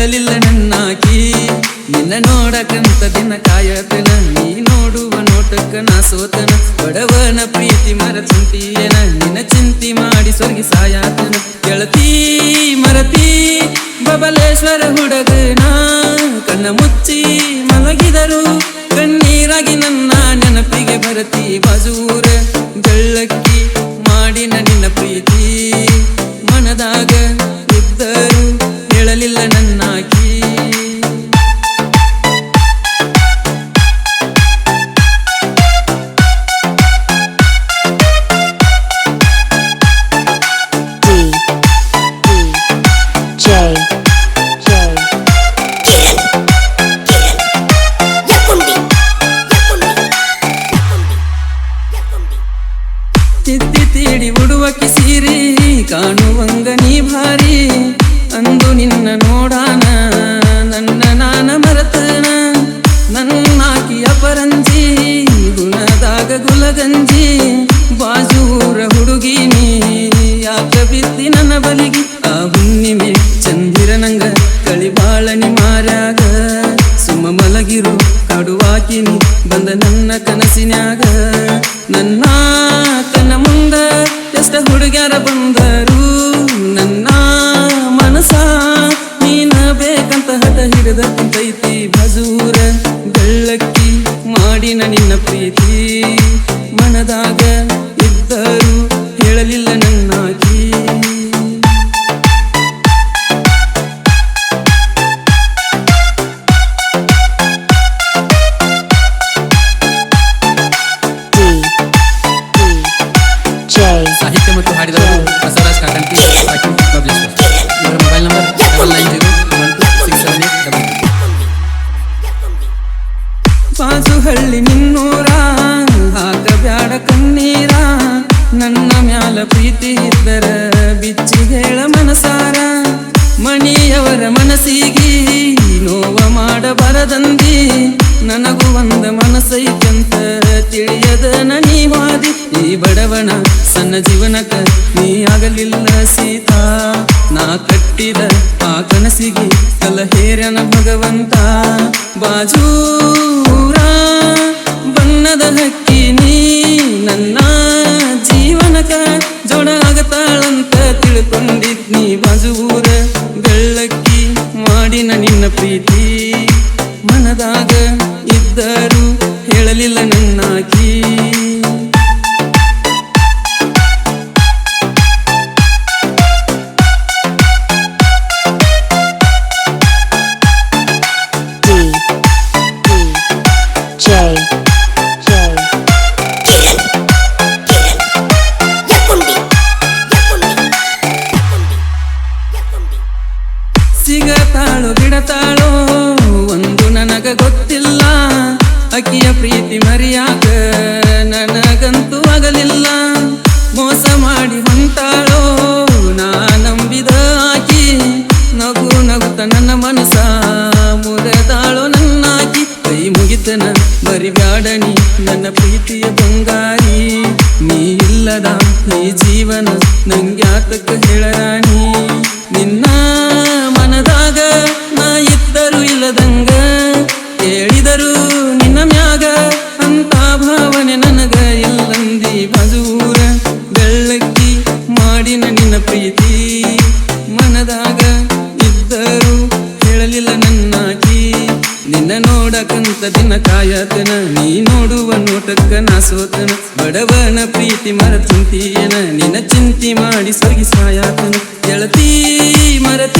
ಹೇಳಲಿಲ್ಲ ನನ್ನಾಕಿ ನಿನ್ನ ನೋಡಕಂತ ದಿನ ಕಾಯತನ ನೀ ನೋಡುವ ನೋಟಕ್ಕ ನಾ ಸೋತನ ಬಡವನ ಪ್ರೀತಿ ಮರತಂತೀಯನ ನಿನ್ನ ಚಿಂತಿ ಮಾಡಿ ಸ್ವರ್ಗಿ ಸಾಯಾತನ ಗೆಳತಿ ಮರತಿ ಬಬಲೇಶ್ವರ ಹುಡುಗನ ಕಣ್ಣ ಮುಚ್ಚಿ ಮಲಗಿದರು ಕಣ್ಣೀರಾಗಿ ನನ್ನ ನೆನಪಿಗೆ ಬರತಿ ಬಾಜೂರ ಬೆಳ್ಳಕ್ಕಿ ಮಾಡಿನ ನಿನ್ನ ಪ್ರೀತಿ ಮನದಾಗ ಇದ್ದರು ಹೇಳಲಿಲ್ಲ ನನ್ನಾಕಿ ತಿತ್ತಿ ತೀಡಿ ಉಡುವಕ್ಕೆ ಸೀರಿ ಕಾಣುವಂಗ ನೀ ಭಾರಿ ಅಂದು ನಿನ್ನ ನೋಡಾನ ನನ್ನ ನಾನ ಮರತನ ನನ್ನಾಕಿ ಅಪರಂಜಿ ಗುಣದಾಗ ಗುಲಗಂಜಿ ಬಾಜೂರ ಹುಡುಗಿ ನೀ ಯಾಕ ಬಿದ್ದಿ ನನ್ನ ಬಲಿಗಿ ಆ ಹುಣ್ಣಿಮೆ ಚಂದಿರನಂಗ ಕಳಿಬಾಳನಿ ಮಾರ್ಯಾಗ ಸುಮ್ಮ ಮಲಗಿರು ಕಡುವಾಕಿನಿ ಬಂದ ನನ್ನ ಕನಸಿನ್ಯಾಗ ನನ್ನ ಕನ ಮುಂದ ಎಷ್ಟ ಹುಡುಗ್ಯಾರ ಬಂದರು ನನ್ನ ಮನಸ ನೀನ ಬೇಕಂತ ಹಠ ಹಿಡಿದ ಕುಂತೈತಿ ಬಜೂರ ಬೆಳ್ಳಕ್ಕಿ ಮಾಡಿನ ನಿನ್ನ ಪ್ರೀತಿ ಮನದಾಗ ಇದ್ದರು ಹೇಳಲಿಲ್ಲ ನನ್ನಾಕಿ ಸಾಹಿತ್ಯ ಮತ್ತು ಹಾಡಿದವರು ಬಸವರಾಜ್ ಕಾಕಂಟಿ ಇವರ ಮೊಬೈಲ್ ನಂಬರ್ 99012678 ಬಾಜುಹಳ್ಳಿ ನಿನ್ನೂರ ಹಾಕಬ್ಯಾಡ ಕಣ್ಣೀರ ನನ್ನ ಮ್ಯಾಲ ಪ್ರೀತಿ ಇದ್ದರ ಬಿಚ್ಚಿ ಹೇಳ ಮನಸಾರ ಮಣಿಯವರ ಮನಸ್ಸಿಗೆ ನೋವ ಮಾಡಬಾರದಂದಿ ನನಗೂ ಒಂದ ಮನಸ್ಸೈತಂತ ತಿಳಿಯದ ನೀವಾದಿ ಈ ಬಡವನ ಸಣ್ಣ ಜೀವನಕ ನೀ ಆಗಲಿಲ್ಲ ಸೀತಾ ನಾ ಕಟ್ಟಿದ ಆ ಕನಸಿಗೆ ಕಲಹೇರನ ಭಗವಂತ ಬಾಜೂರ ಬಣ್ಣದ ಹಕ್ಕಿ ನೀ ನನ್ನ ಜೀವನಕ ಜೋಡ ಆಗತಾಳಂತ ತಿಳ್ಕೊಂಡಿದ್ನಿ ಬಾಜೂರ ಬೆಳ್ಳಕ್ಕಿ ಮಾಡಿನ ನಿನ್ನ ಪ್ರೀತಿ ಮನದಾಗ ಇದ್ದರು ಹೇಳಲಿಲ್ಲ ನನ್ನಾಕಿ ಸಿಗತಾಳೋ ಬಿಡತಾಳೋ ಒಂದು ನನಗ ಗೊತ್ತಿಲ್ಲ ಅಕ್ಕಿಯ ಪ್ರೀತಿ ಮರಿಯಾಕ ನನಗಂತೂ ಆಗಲಿಲ್ಲ ಮೋಸ ಮಾಡಿ ಹೊಂಟಾಳೋ ನಾ ನಂಬಿದ ಆಕಿ ನಗು ನಗುತ್ತ ನನ್ನ ಮನಸ ಮುರದಾಳೋ ನನ್ನಾಕಿ ಕೈ ಮುಗಿತನ ಮರಿಬ್ಯಾಡನಿ ನನ್ನ ಪ್ರೀತಿಯ ಬಂಗಾರಿ ನೀ ಇಲ್ಲದ ಈ ಜೀವನ ನಂಗ್ಯಾತಕ್ಕ ಹೇಳರಾಣಿ ನಿನ್ನ ಮನದಾಗ ನಾ ಇದ್ದರು ಇಲ್ಲದಂಗ ಹೇಳಿದರು ನಿನ್ನ ಮ್ಯಾಗ ಅಂತ ಭಾವನೆ ನನಗ ಇಲ್ಲಂದಿ ಬಜೂರ ಬೆಳ್ಳಕ್ಕಿ ಮಾಡಿನ ನಿನ್ನ ಪ್ರೀತಿ ಮನದಾಗ ಇದ್ದರು ಹೇಳಲಿಲ್ಲ ನನ್ನಾಕಿ ನಿನ್ನ ನೋಡಕಂತ ದಿನ ಕಾಯತನ ನೀ ನೋಡುವ ನೋಟಕ್ಕ ನಾ ಸೋತನ ಬಡವನ ಪ್ರೀತಿ ಮರತಂತೀಯನ ನಿನ್ನ ಚಿಂತಿ ಮಾಡಿ ಸ್ವರ್ಗಿ ಸಾಯಾತನ ಗೆಳತಿ ಮರತಿ